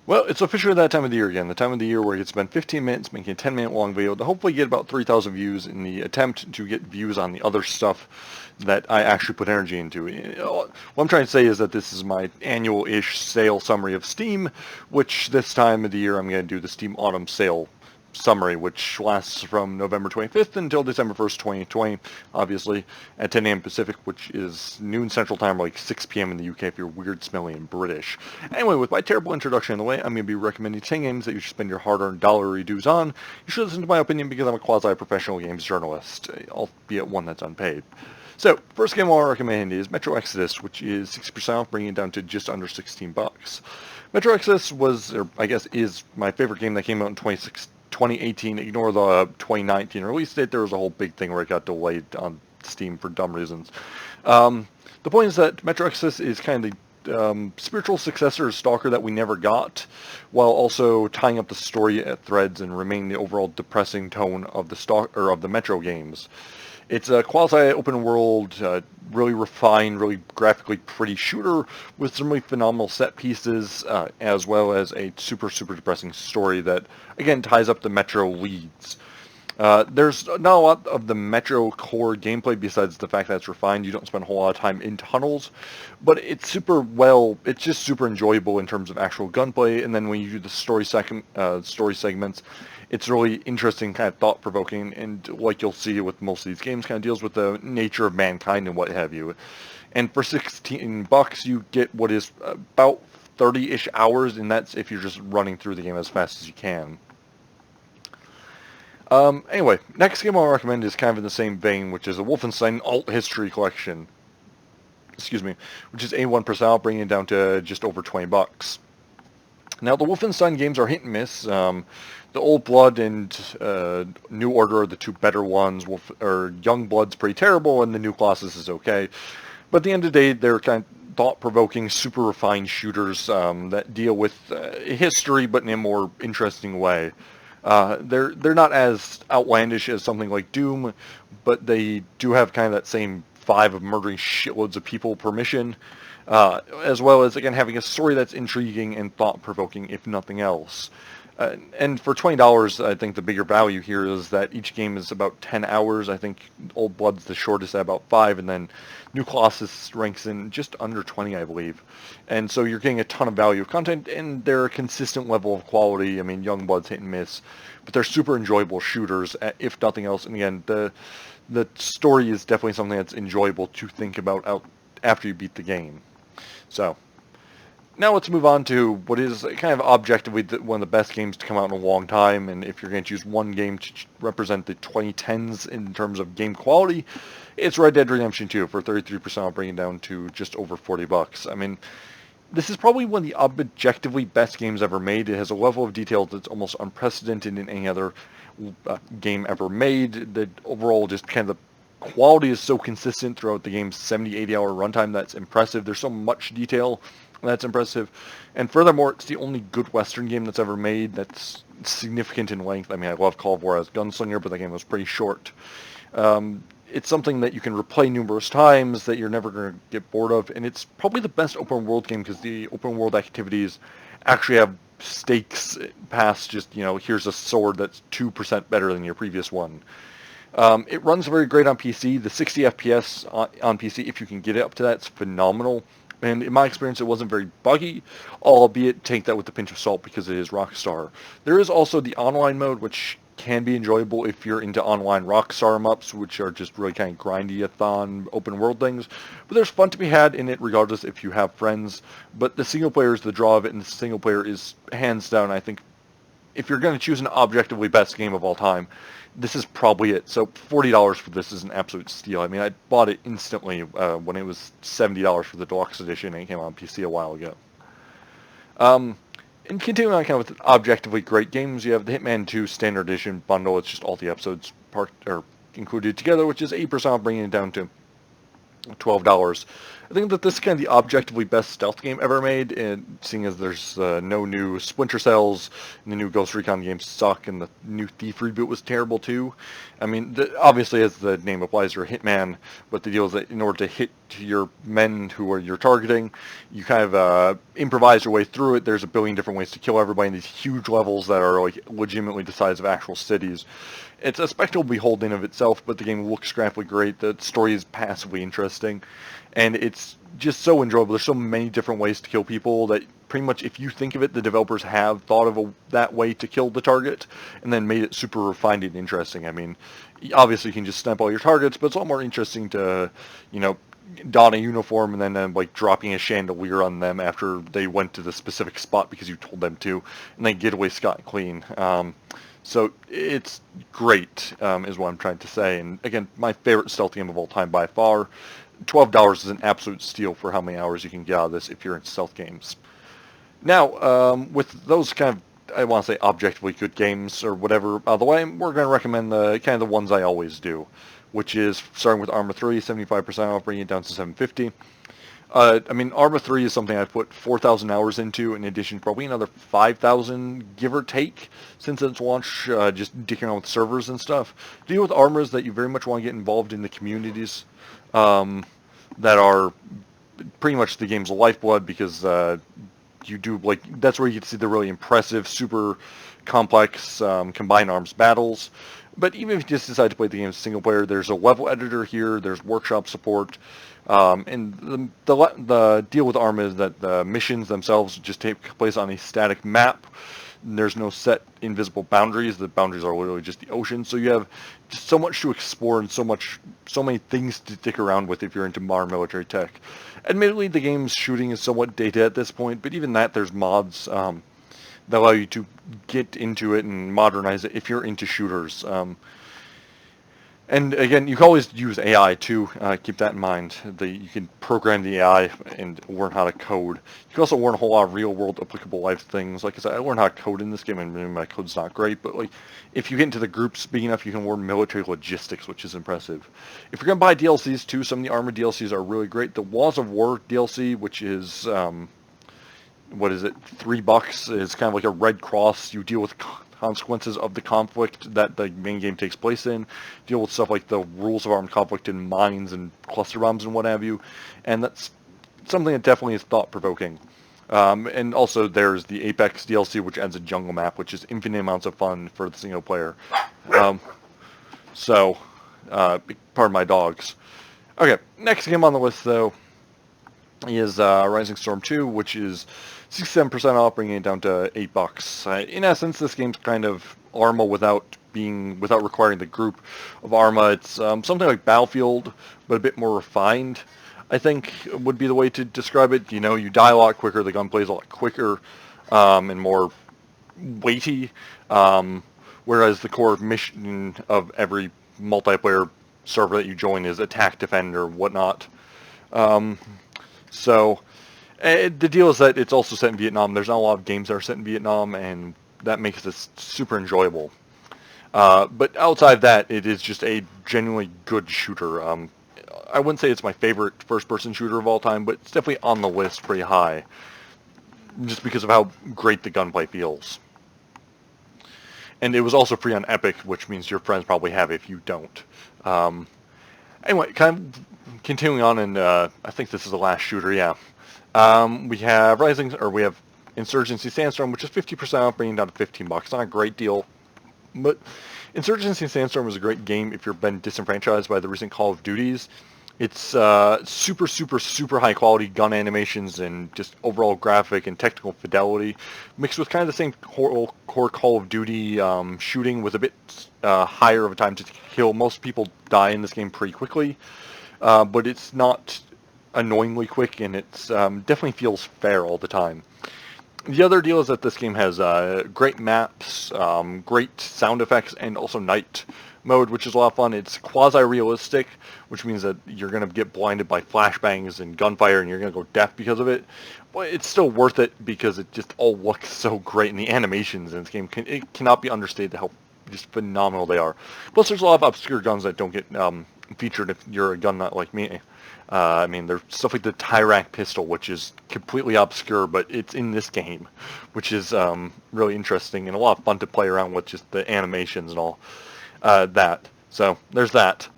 Well, it's officially that time of the year again, the time of the year where you can spend 15 minutes making a 10-minute long video to hopefully get about 3,000 views in the attempt to get views on the other stuff that I actually put energy into. What I'm trying to say is that this is my annual-ish sale summary of Steam, which this time of the year I'm going to do the Steam Autumn Sale summary, which lasts from November 25th until December 1st, 2020, obviously, at 10 a.m. Pacific, which is noon Central Time, or like 6 p.m. in the UK if you're weird, smelly, and British. Anyway, with my terrible introduction in the way, I'm going to be recommending 10 games that you should spend your hard-earned dollary dues on. You should listen to my opinion because I'm a quasi-professional games journalist, albeit one that's unpaid. So, first game I'll recommend is Metro Exodus, which is 60% off, bringing it down to just under 16 bucks. Metro Exodus was, or I guess is, my favorite game that came out in 2018. Ignore the 2019 release date. There was a whole big thing where it got delayed on Steam for dumb reasons. The point is that Metro Exodus is kind of the spiritual successor of Stalker that we never got, while also tying up the story at threads and remaining the overall depressing tone of the Metro games. It's a quasi-open world, really refined, really graphically pretty shooter with some really phenomenal set pieces, as well as a super, super depressing story that, again, ties up the Metro leads. There's not a lot of the Metro core gameplay besides the fact that it's refined. You don't spend a whole lot of time in tunnels, but it's it's just super enjoyable in terms of actual gunplay, and then when you do the story segments, it's really interesting, kind of thought-provoking, and like you'll see with most of these games, kind of deals with the nature of mankind and what have you. And for 16 bucks, you get what is about 30-ish hours, and that's if you're just running through the game as fast as you can. Anyway, next game I'll recommend is kind of in the same vein, which is a Wolfenstein Alt History Collection. Excuse me, which is A1% off, bringing it down to just over 20 bucks. Now, the Wolfenstein games are hit and miss. The Old Blood and New Order are the two better ones. Young Blood's pretty terrible, and the New Colossus is okay. But at the end of the day, they're kind of thought-provoking, super refined shooters that deal with history, but in a more interesting way. They're not as outlandish as something like Doom, but they do have kind of that same vibe of murdering shitloads of people per mission, as well as, again, having a story that's intriguing and thought-provoking, if nothing else. And for $20, I think the bigger value here is that each game is about 10 hours. I think Old Blood's the shortest at about 5, and then New Colossus ranks in just under 20, I believe. And so you're getting a ton of value of content, and they're a consistent level of quality. I mean, Young Blood's hit and miss, but they're super enjoyable shooters, if nothing else. And again, the story is definitely something that's enjoyable to think about after you beat the game. So, now let's move on to what is kind of objectively one of the best games to come out in a long time, and if you're going to choose one game to represent the 2010s in terms of game quality, it's Red Dead Redemption 2 for 33%. I'll bring it down to just over 40 bucks. I mean, this is probably one of the objectively best games ever made. It has a level of detail that's almost unprecedented in any other game ever made. The overall just kind of the quality is so consistent throughout the game's 70, 80 hour runtime that's impressive. There's so much detail that's impressive. And furthermore, it's the only good Western game that's ever made that's significant in length. I mean, I love Call of War as Gunslinger, but the game was pretty short. It's something that you can replay numerous times, that you're never going to get bored of, and it's probably the best open world game because the open world activities actually have stakes past just, here's a sword that's 2% better than your previous one. It runs very great on PC. The 60 FPS on PC, if you can get it up to that, it's phenomenal. And in my experience, it wasn't very buggy, albeit take that with a pinch of salt because it is Rockstar. There is also the online mode, which can be enjoyable if you're into online Rockstar em-ups, which are just really kind of grindy-a-thon open world things. But there's fun to be had in it regardless if you have friends. But the single player is the draw of it, and the single player is hands down, I think, if you're going to choose an objectively best game of all time, this is probably it. So $40 for this is an absolute steal. I mean, I bought it instantly when it was $70 for the deluxe edition, and it came on PC a while ago. And continuing on kind of with objectively great games, you have the Hitman II Standard Edition bundle. It's just all the episodes included together, which is 8%, bringing it down to $12. I think that this is kind of the objectively best stealth game ever made, and seeing as there's no new Splinter Cells, and the new Ghost Recon games suck, and the new Thief reboot was terrible too. I mean, obviously as the name applies, you're a hitman, but the deal is that in order to hit your men who are you're targeting, you kind of improvise your way through it. There's a billion different ways to kill everybody in these huge levels that are like legitimately the size of actual cities. It's a spectacle behold in of itself, but the game looks graphically great. The story is passively interesting, and it's just so enjoyable. There's so many different ways to kill people that pretty much, if you think of it, the developers have thought of that way to kill the target, and then made it super refined and interesting. I mean, obviously you can just snipe all your targets, but it's a lot more interesting to, don a uniform and then like dropping a chandelier on them after they went to the specific spot because you told them to, and then get away scot-clean. So it's great, is what I'm trying to say. And again, my favorite stealth game of all time by far. $12 is an absolute steal for how many hours you can get out of this if you're in stealth games. Now, with those kind of, I want to say, objectively good games or whatever out of the way, we're going to recommend the kind of the ones I always do, which is starting with Arma 3, 75% off, bringing it down to $750. I mean, Arma 3 is something I've put 4,000 hours into, in addition probably another 5,000, give or take, since its launch, just dicking around with servers and stuff. The deal with Arma is that you very much want to get involved in the communities that are pretty much the game's lifeblood, because you do, like, that's where you get to see the really impressive, super complex combined arms battles. But even if you just decide to play the game single player, there's a level editor here, there's workshop support, and the deal with Arma is that the missions themselves just take place on a static map. There's no set invisible boundaries. The boundaries are literally just the ocean. So you have just so much to explore and so many things to dick around with if you're into modern military tech. Admittedly, the game's shooting is somewhat dated at this point, but even that, there's mods that allow you to get into it and modernize it if you're into shooters. And again, you can always use AI too. Keep that in mind. You can program the AI and learn how to code. You can also learn a whole lot of real-world applicable life things. Like I said, I learned how to code in this game, and my code's not great, but like, if you get into the groups big enough, you can learn military logistics, which is impressive. If you're gonna buy DLCs too, some of the Arma DLCs are really great. The Laws of War DLC, which is what is it, $3, is kind of like a Red Cross. You deal with consequences of the conflict that the main game takes place in, deal with stuff like the rules of armed conflict in mines and cluster bombs and what have you, and that's something that definitely is thought-provoking. And also there's the Apex DLC, which adds a jungle map, which is infinite amounts of fun for the single player. Pardon my dogs. Okay, next game on the list, though, is Rising Storm 2, which is 67% off, bringing it down to $8. In essence, this game's kind of Arma without requiring the group of Arma. It's something like Battlefield, but a bit more refined, I think would be the way to describe it. You know, you die a lot quicker, the gunplay is a lot quicker, and more weighty, whereas the core mission of every multiplayer server that you join is attack, defend, or whatnot. The deal is that it's also set in Vietnam. There's not a lot of games that are set in Vietnam, and that makes this super enjoyable. But outside of that, it is just a genuinely good shooter. I wouldn't say it's my favorite first-person shooter of all time, but it's definitely on the list pretty high, just because of how great the gunplay feels. And it was also free on Epic, which means your friends probably have it if you don't. Anyway, kind of continuing on, and I think this is the last shooter, yeah. We have Insurgency Sandstorm, which is 50% off, bringing it down to $15. Not a great deal, but Insurgency Sandstorm is a great game if you've been disenfranchised by the recent Call of Duties. It's super, super, super high quality gun animations and just overall graphic and technical fidelity, mixed with kind of the same core Call of Duty shooting with a bit higher of a time to kill. Most people die in this game pretty quickly, but it's not annoyingly quick, and it's definitely feels fair all the time. The other deal is that this game has great maps, great sound effects, and also night mode, which is a lot of fun. It's quasi-realistic, which means that you're going to get blinded by flashbangs and gunfire, and you're going to go deaf because of it. But it's still worth it because it just all looks so great, and the animations in this game, it cannot be understated how just phenomenal they are. Plus, there's a lot of obscure guns that don't get featured if you're a gun nut like me. I mean, there's stuff like the Tyrak pistol, which is completely obscure, but it's in this game, which is really interesting and a lot of fun to play around with, just the animations and all that. So there's that.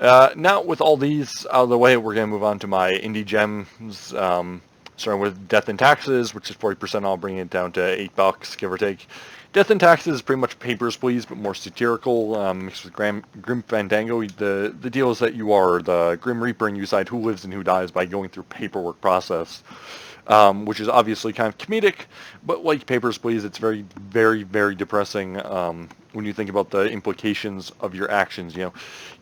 Now, with all these out of the way, we're going to move on to my indie gems, starting with Death and Taxes, which is 40% off, bringing it down to $8, give or take. Death and Taxes is pretty much Papers, Please, but more satirical, mixed with Grim Fandango. The deal is that you are the Grim Reaper and you decide who lives and who dies by going through paperwork process, which is obviously kind of comedic, but like Papers, Please, it's very, very, very depressing when you think about the implications of your actions. You know,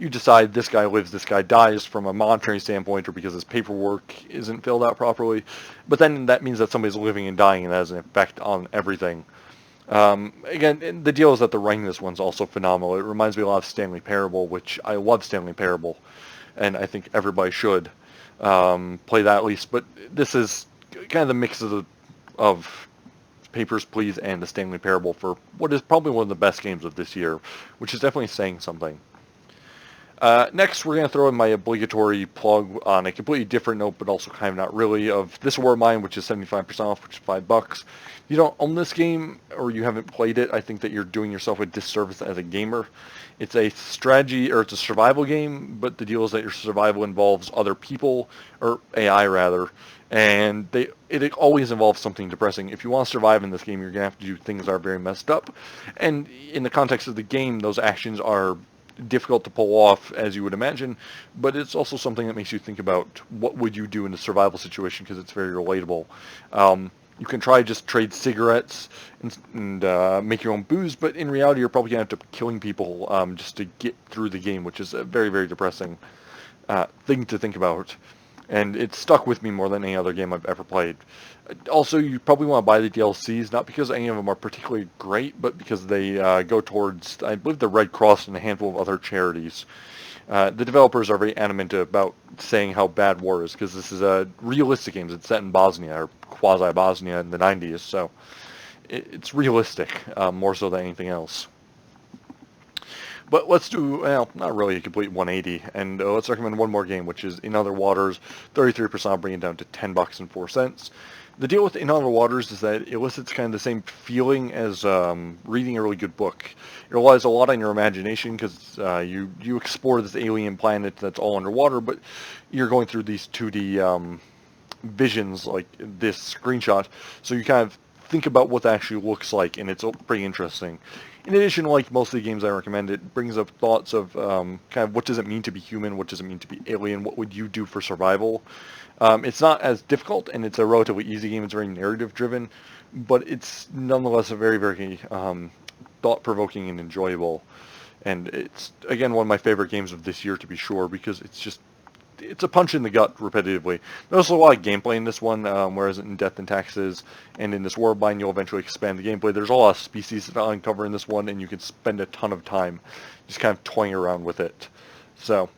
you decide this guy lives, this guy dies from a monetary standpoint or because his paperwork isn't filled out properly, but then that means that somebody's living and dying and that has an effect on everything. Again, the deal is that the writing in this one's also phenomenal. It reminds me a lot of Stanley Parable, which I love Stanley Parable, and I think everybody should play that at least. But this is kind of the mix of Papers, Please and the Stanley Parable for what is probably one of the best games of this year, which is definitely saying something. Next, we're going to throw in my obligatory plug on a completely different note, but also kind of not really, of This War of Mine, which is 75% off, which is $5. You don't own this game, or you haven't played it, I think that you're doing yourself a disservice as a gamer. It's a strategy, or it's a survival game, but the deal is that your survival involves other people, or AI rather, and it always involves something depressing. If you want to survive in this game, you're going to have to do things that are very messed up, and in the context of the game, those actions are difficult to pull off, as you would imagine, but it's also something that makes you think about what would you do in a survival situation, because it's very relatable. You can try just trade cigarettes and make your own booze, but in reality you're probably going to end up killing people just to get through the game, which is a very, very depressing thing to think about. And it stuck with me more than any other game I've ever played. Also, you probably want to buy the DLCs, not because any of them are particularly great, but because they go towards, I believe, the Red Cross and a handful of other charities. The developers are very adamant about saying how bad war is, because this is a realistic game. It's set in Bosnia, or quasi-Bosnia in the 90s, so it's realistic, more so than anything else. But let's do, well, not really a complete 180, and let's recommend one more game, which is In Other Waters, 33%, bringing it down to $10.04. The deal with In Other Waters is that it elicits kind of the same feeling as reading a really good book. It relies a lot on your imagination, because you explore this alien planet that's all underwater, but you're going through these 2D visions, like this screenshot, so you kind of think about what that actually looks like, and it's pretty interesting. In addition, like most of the games I recommend, it brings up thoughts of kind of what does it mean to be human, what does it mean to be alien, what would you do for survival. It's not as difficult, and it's a relatively easy game. It's very narrative-driven, but it's nonetheless a very, very thought-provoking and enjoyable. And it's, again, one of my favorite games of this year, to be sure, because it's a punch in the gut repetitively. There's a lot of gameplay in this one, whereas in Death and Taxes and in this War of Mine, you'll eventually expand the gameplay. There's a lot of species to uncover in this one, and you can spend a ton of time just kind of toying around with it. So,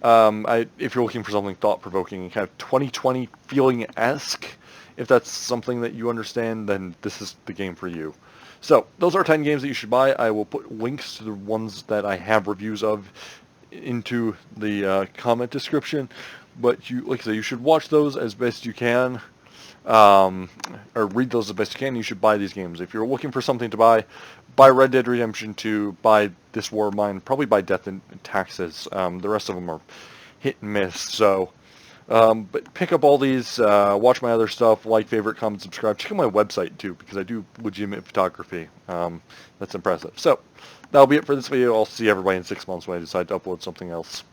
if you're looking for something thought-provoking and kind of 2020 feeling-esque, if that's something that you understand, then this is the game for you. So, those are 10 games that you should buy. I will put links to the ones that I have reviews of into the comment description, but like I say, you should watch those as best you can, or read those as best you can. You should buy these games. If you're looking for something to buy Red Dead Redemption 2, buy This War of Mine, probably buy Death and Taxes. The rest of them are hit and miss, so but pick up all these, watch my other stuff, like, favorite, comment, subscribe. Check out my website too, because I do legitimate photography. That's impressive. So that'll be it for this video. I'll see everybody in 6 months when I decide to upload something else.